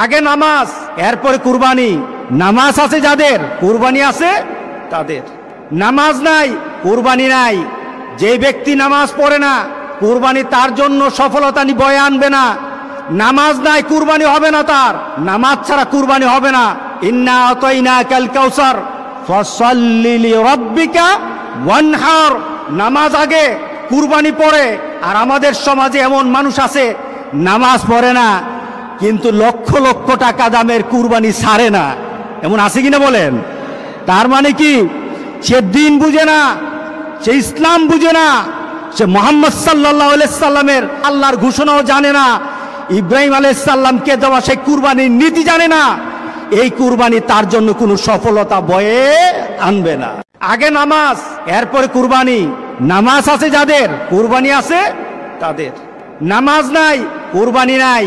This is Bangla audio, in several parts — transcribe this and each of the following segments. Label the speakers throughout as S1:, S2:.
S1: আগে নামাজ, এরপরে কুরবানি। নামাজ আছে যাদের, কুরবানি আছে তাদের। নামাজ নাই, কুরবানি নাই। যে ব্যক্তি নামাজ পড়ে না, কুরবানি তার জন্য সফলতা বয়ে আনবে না। নামাজ নাই, কুরবানি হবে না তার। নামাজ ছাড়া কুরবানি হবে না। ইন্না আতাইনাকাল কাউসার ফাসাল্লি লিরাব্বিকা ওয়ানহার। নামাজ আগে, কুরবানি পরে। আর আমাদের সমাজে এমন মানুষ আছে নামাজ পড়ে না, কিন্তু লক্ষ লক্ষ টাকা দামের কুরবানি ছাড়ে না। এমন আছে কিনা বলেন? তার মানে কি? সে দিন বুঝে না, সে ইসলাম বুঝে না, সে মুহাম্মদ সাল্লাল্লাহু আলাইহি সাল্লামের আল্লাহর ঘোষণাও জানে না, ইব্রাহিম আলাইহিস সালামকে দেওয়া সেই কুরবানির নীতি জানে না। এই কুরবানি তার জন্য কোনো সফলতা বয়ে আনবে না। আগে নামাজ, এরপরে কুরবানি। নামাজ আছে যাদের, কুরবানি আছে তাদের। নামাজ নাই, কুরবানি নাই।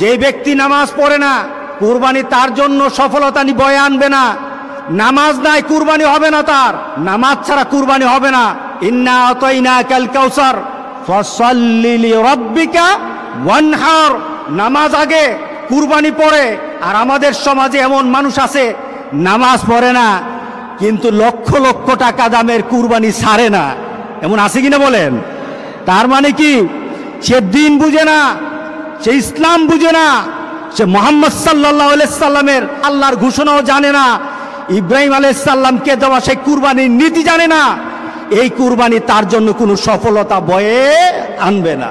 S1: যে ব্যক্তি নামাজ পড়ে না, কুরবানি তার জন্য সফলতা বয়ে আনবে না। নামাজ নাই, কুরবানি হবে না তার। নামাজ ছাড়া কুরবানি হবে না। ইন্না আতাইনাকাল কাউসার ফাসাল্লি লিরাব্বিকা ওয়ানহার। নামাজ আগে, কুরবানি পরে। আর আমাদের সমাজে এমন মানুষ আছে নামাজ পড়ে না, কিন্তু লক্ষ লক্ষ টাকা দামের কুরবানি ছাড়ে না। এমন আছে কিনা বলেন? তার মানে কি? সে দিন বুঝে না, সে ইসলাম বুঝে না, সে মুহাম্মদ সাল্লাল্লাহু আলাইহি সাল্লামের আল্লাহর ঘোষণাও জানে না, ইব্রাহিম আলাইহিস সালামকে দেওয়া সেই কুরবানির নীতি জানে না। এই কুরবানি তার জন্য কোনো সফলতা বয়ে আনবে না।